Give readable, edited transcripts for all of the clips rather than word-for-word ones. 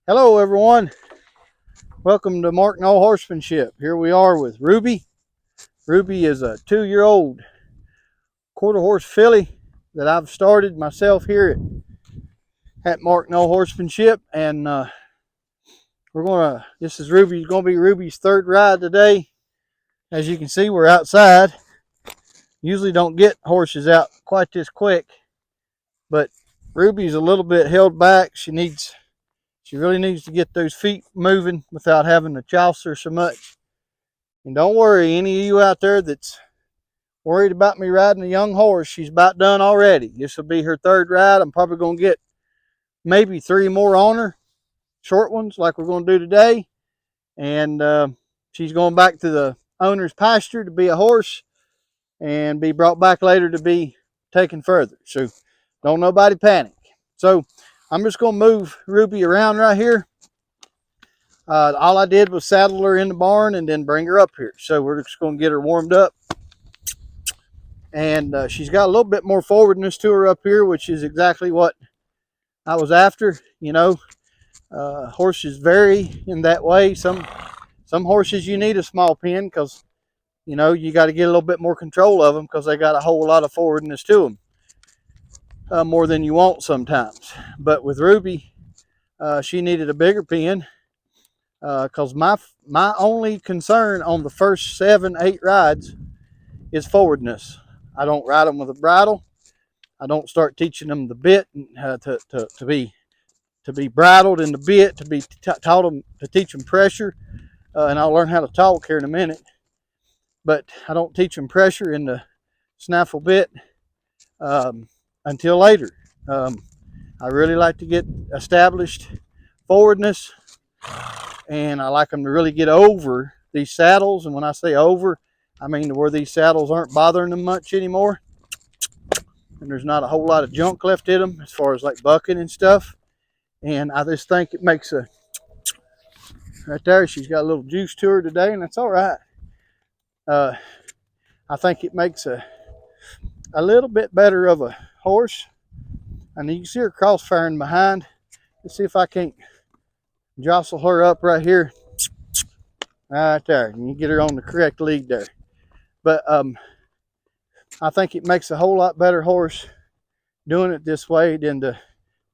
Hello, everyone. Welcome to Mark No Horsemanship. Here we are with Ruby. Ruby is a 2-year-old quarter horse filly that I've started myself here at Mark No Horsemanship, and this is Ruby's going to be Ruby's third ride today. As you can see, we're outside. Usually don't get horses out quite this quick, but Ruby's a little bit held back. She really needs to get those feet moving without having to joust her so much. And don't worry, any of you out there that's worried about me riding a young horse, she's about done already. This will be her third ride. I'm probably going to get maybe 3 more on her, short ones like we're going to do today. And she's going back to the owner's pasture to be a horse and be brought back later to be taken further. So don't nobody panic. So I'm just going to move Ruby around right here. All I did was saddle her in the barn and then bring her up here. So we're just going to get her warmed up. And she's got a little bit more forwardness to her up here, which is exactly what I was after. You know, horses vary in that way. Some horses you need a small pen because, you know, you got to get a little bit more control of them because they got a whole lot of forwardness to them, more than you want sometimes. But with Ruby, she needed a bigger pen. Because my only concern on the first 7, 8 rides is forwardness. I don't ride them with a bridle. I don't start teaching them the bit to be bridled in the bit, to be taught them to teach them pressure, and I'll learn how to talk here in a minute. But I don't teach them pressure in the snaffle bit until later. I really like to get established forwardness. And I like them to really get over these saddles. And when I say over, I mean to where these saddles aren't bothering them much anymore. And there's not a whole lot of junk left in them as far as like bucking and stuff. And I just think it makes right there, she's got a little juice to her today, and that's all right. I think it makes a little bit better of a horse. And you can see her crossfiring behind. Let's see if I can't jostle her up right here. Right there. And you get her on the correct lead there. But I think it makes a whole lot better horse doing it this way than to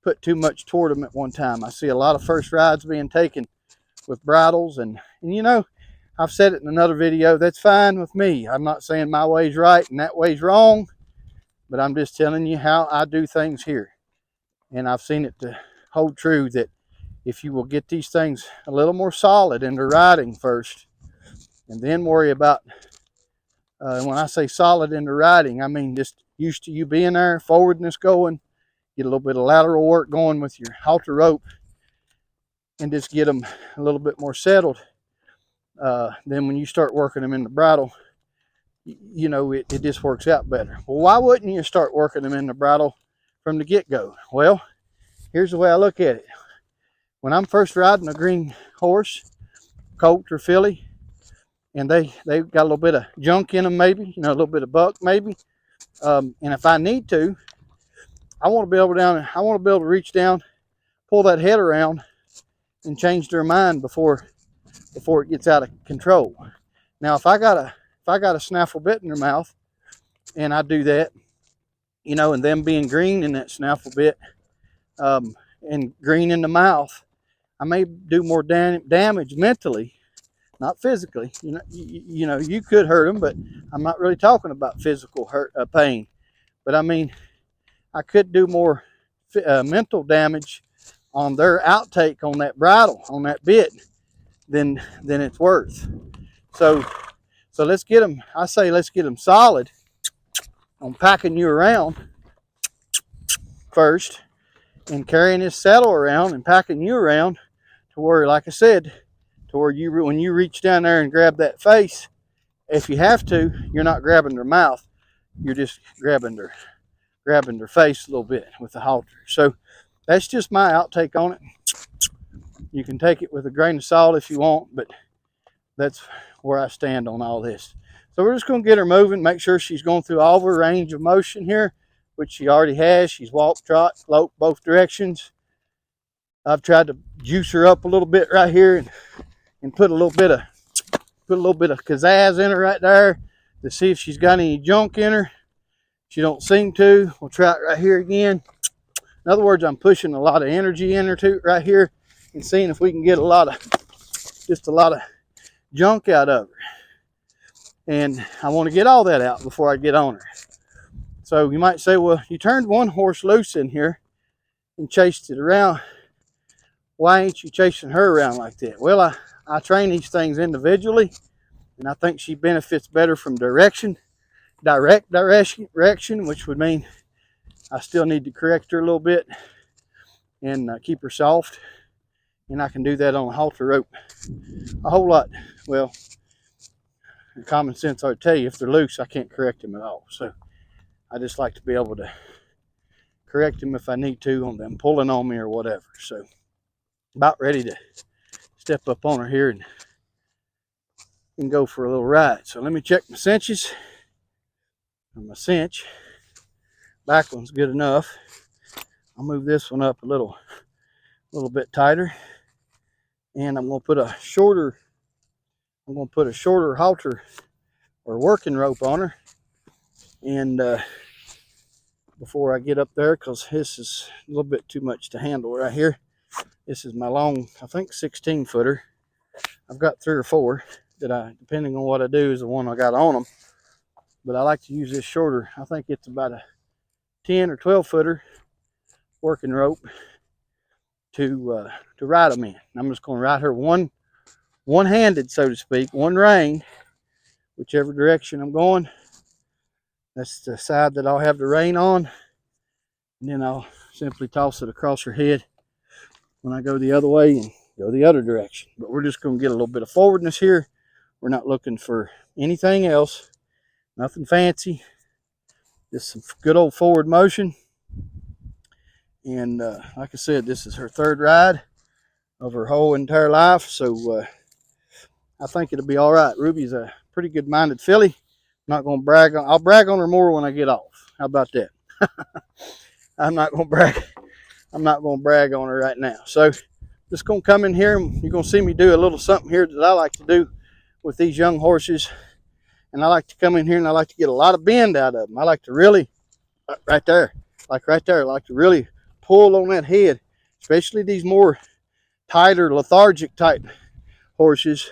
put too much toward them at one time. I see a lot of first rides being taken with bridles. And you know, I've said it in another video. That's fine with me. I'm not saying my way's right and that way's wrong. But I'm just telling you how I do things here. And I've seen it to hold true that if you will get these things a little more solid in the riding first, and then worry about, when I say solid in the riding, I mean just used to you being there, forwardness going, get a little bit of lateral work going with your halter rope, and just get them a little bit more settled. Then when you start working them in the bridle, you know, it just works out better. Well, why wouldn't you start working them in the bridle from the get-go? Well, here's the way I look at it. When I'm first riding a green horse, colt or filly, and they've got a little bit of junk in them, maybe, you know, a little bit of buck, maybe. And if I need to, I want to be able to reach down, pull that head around, and change their mind before it gets out of control. Now, if I got a snaffle bit in their mouth, and I do that, you know, and them being green in that snaffle bit, and green in the mouth, I may do more damage mentally, not physically. You know, you could hurt them, but I'm not really talking about physical hurt, pain. But I mean, I could do more mental damage on their outtake on that bridle, on that bit, than it's worth. So let's get them. I say let's get them solid on packing you around first, and carrying this saddle around and packing you around to where, like I said, to where when you reach down there and grab that face, if you have to, you're not grabbing their mouth, you're just grabbing their face a little bit with the halter. So that's just my outtake on it. You can take it with a grain of salt if you want, but that's where I stand on all this. So we're just going to get her moving, make sure she's going through all of her range of motion here, which she already has. She's walked, trot, lope, both directions. I've tried to juice her up a little bit right here and put a little bit of pizzazz in her right there to see if she's got any junk in her. She don't seem to. We'll try it right here again. In other words, I'm pushing a lot of energy in her too right here and seeing if we can get a lot of junk out of her. And I want to get all that out before I get on her. So you might say, well, you turned one horse loose in here and chased it around. Why ain't you chasing her around like that? Well, I train these things individually, and I think she benefits better from direct direction, which would mean I still need to correct her a little bit and keep her soft. And I can do that on a halter rope a whole lot. Well, common sense I would tell you, if they're loose, I can't correct them at all. So I just like to be able to correct them if I need to on them pulling on me or whatever. So about ready to step up on her here and go for a little ride. So let me check my cinches. My cinch, back one's good enough. I'll move this one up a little bit tighter, and I'm going to put a shorter halter or working rope on her. And before I get up there, because this is a little bit too much to handle right here. This is my long, I think 16 footer. I've got 3 or 4 that depending on what I do, is the one I got on them. But I like to use this shorter. I think it's about a 10 or 12 footer working rope to ride them in. I'm just going to ride her one-handed, so to speak, one rein, whichever direction I'm going. That's the side that I'll have the rein on. And then I'll simply toss it across her head when I go the other way and go the other direction. But we're just going to get a little bit of forwardness here. We're not looking for anything else. Nothing fancy, just some good old forward motion. And like I said, this is her 3rd ride of her whole entire life. So I think it'll be all right. Ruby's a pretty good-minded filly. I'm not going to brag on. I'll brag on her more when I get off. How about that? I'm not going to brag. I'm not going to brag on her right now. So just going to come in here, and you're going to see me do a little something here that I like to do with these young horses. And I like to come in here and I like to get a lot of bend out of them. I like to really, right there, I like to really pull on that head, especially these more tighter, lethargic type horses,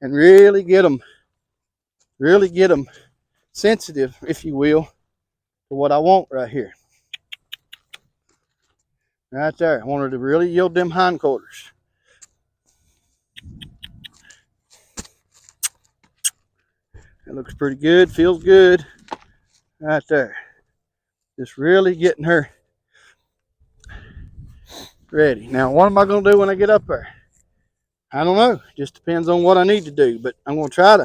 and really get them sensitive, if you will, to what I want right here. Right there. I want her to really yield them hindquarters. It looks pretty good, feels good. Right there. Just really getting her ready. Now, what am I going to do when I get up there? I don't know. Just depends on what I need to do. But I'm going to try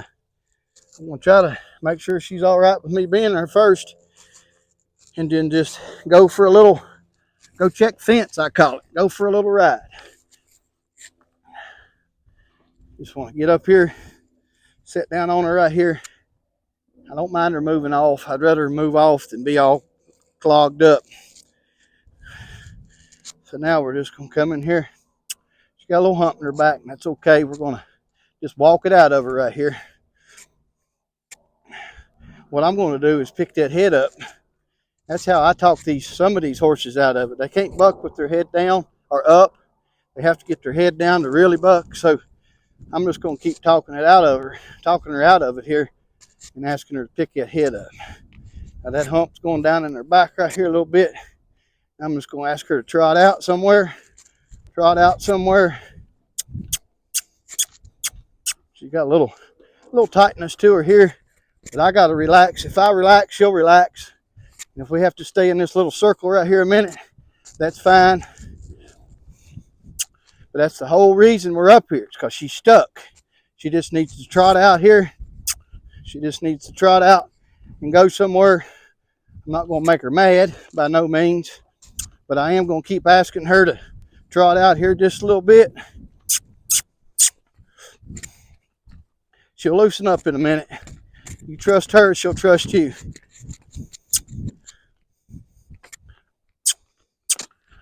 to make sure she's all right with me being there first. And then just go check fence, I call it. Go for a little ride. Just want to get up here, sit down on her right here. I don't mind her moving off. I'd rather move off than be all clogged up. So now we're just going to come in here. She's got a little hump in her back, and that's okay. We're going to just walk it out of her right here. What I'm going to do is pick that head up. That's how I talk some of these horses out of it. They can't buck with their head down or up. They have to get their head down to really buck. So I'm just going to keep talking her out of it here, and asking her to pick that head up. Now that hump's going down in her back right here a little bit. I'm just going to ask her to trot out somewhere. She's got a little tightness to her here, but I got to relax. If I relax, she'll relax. And if we have to stay in this little circle right here a minute, that's fine. But that's the whole reason we're up here. It's because she's stuck. She just needs to trot out here. She just needs to trot out and go somewhere. I'm not going to make her mad by no means, but I am going to keep asking her to trot out here just a little bit. She'll loosen up in a minute. You trust her, she'll trust you.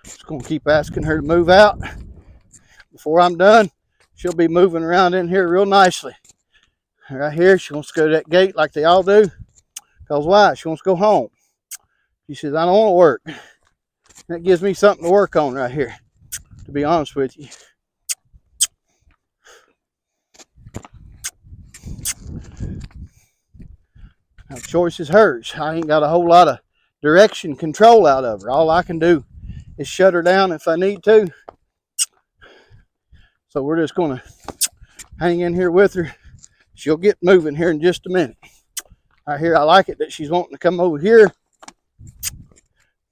Just going to keep asking her to move out. before I'm done, she'll be moving around in here real nicely. Right here, she wants to go to that gate like they all do. Because why? She wants to go home. She says, I don't want to work. That gives me something to work on right here, to be honest with you. Now, the choice is hers. I ain't got a whole lot of direction control out of her. All I can do is shut her down if I need to. So we're just going to hang in here with her. She'll get moving here in just a minute. Right here, I like it that she's wanting to come over here.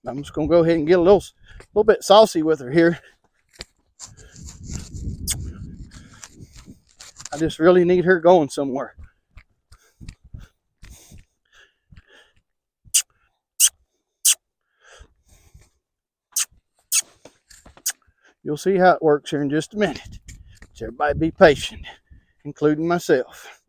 I'm just going to go ahead and get a little bit saucy with her here. I just really need her going somewhere. You'll see how it works here in just a minute. So everybody be patient, including myself.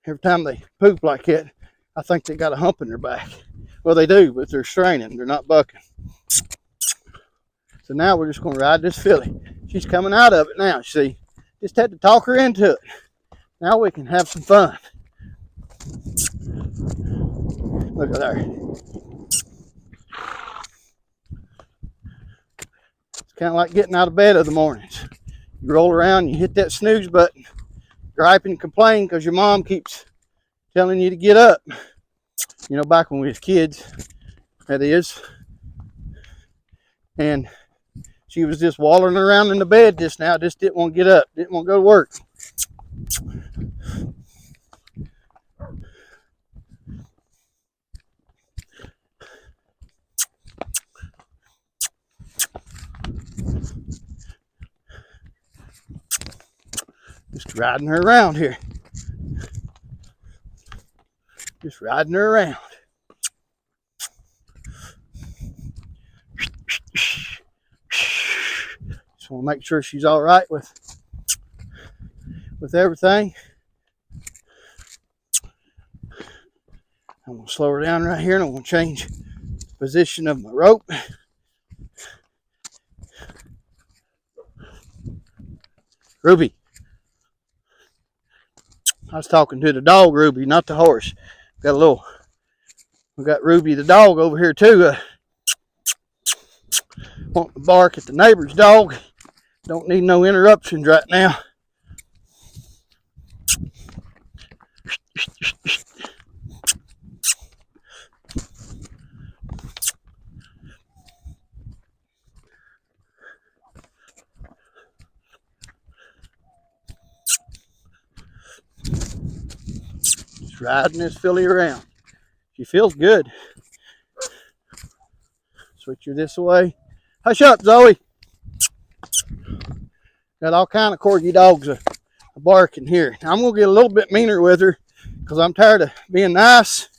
Every time they poop like that, I think they got a hump in their back. Well, they do, but they're straining. They're not bucking. So now we're just going to ride this filly. She's coming out of it now, see. Just had to talk her into it. Now we can have some fun. Look at there. It's kind of like getting out of bed in the mornings. You roll around, you hit that snooze button, gripe and complain because your mom keeps telling you to get up. You know, back when we was kids, that is. And she was just wallowing around in the bed just now, just didn't want to get up, didn't want to go to work. Just riding her around here. Just riding her around. Just want to make sure she's all right with everything. I'm going to slow her down right here, and I'm going to change the position of my rope. Ruby. I was talking to the dog, Ruby, not the horse. We got Ruby the dog over here too. Want to bark at the neighbor's dog. Don't need no interruptions right now. Just riding this filly around. She feels good. Switch her this way. Hush up, Zoe. Got all kind of corgi dogs barking here. Now, I'm going to get a little bit meaner with her because I'm tired of being nice.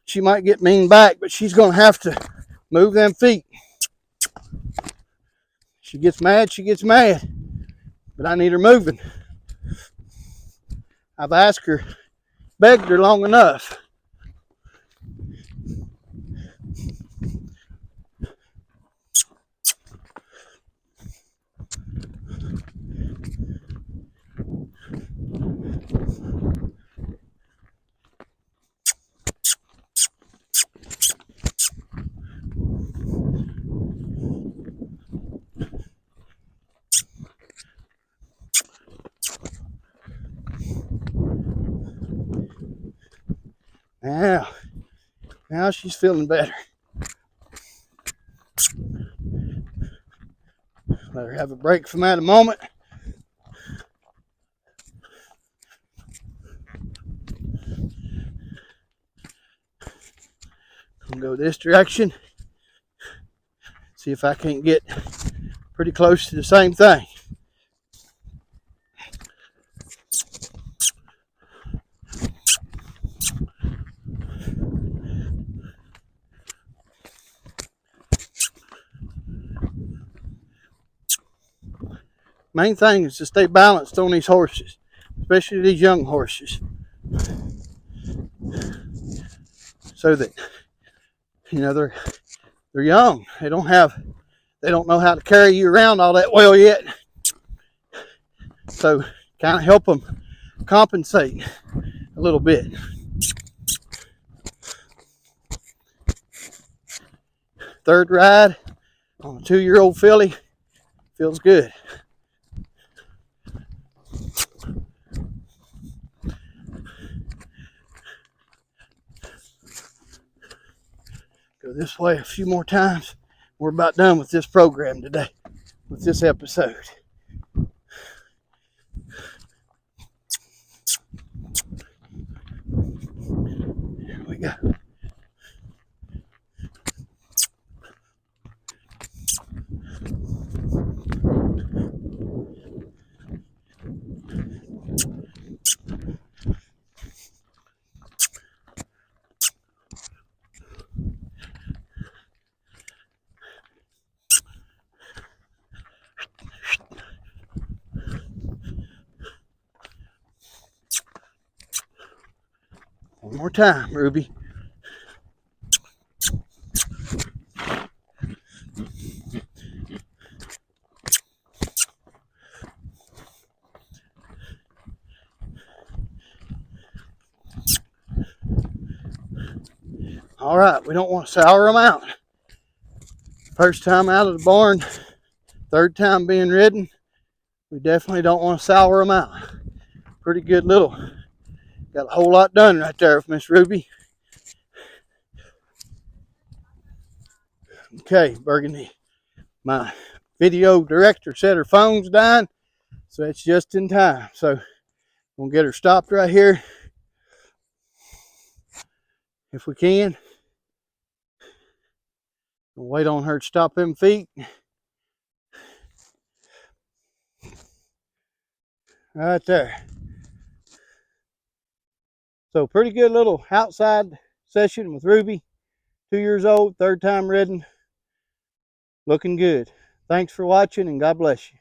She might get mean back, but she's going to have to move them feet. She gets mad, she gets mad. But I need her moving. I've asked her, begged her long enough. Now she's feeling better. Let her have a break from that a moment. I'm gonna go this direction. See if I can't get pretty close to the same thing. Main thing is to stay balanced on these horses. especially these young horses, so that, you know, they're young. They don't know how to carry you around all that well yet. So kind of help them compensate a little bit. Third ride on a 2-year-old filly. Feels good. Go this way a few more times. We're about done with this program today, with this episode. Here we go. One more time, Ruby. All right, we don't want to sour them out. First time out of the barn, third time being ridden, we definitely don't want to sour them out. Pretty good little, got a whole lot done right there with Miss Ruby. Okay, Burgundy, my video director said her phone's dying, so that's just in time. So we'll get her stopped right here if we can. We'll wait on her to stop them feet. Right there. So pretty good little outside session with Ruby. 2 years old, third time ridden. Looking good. Thanks for watching, and God bless you.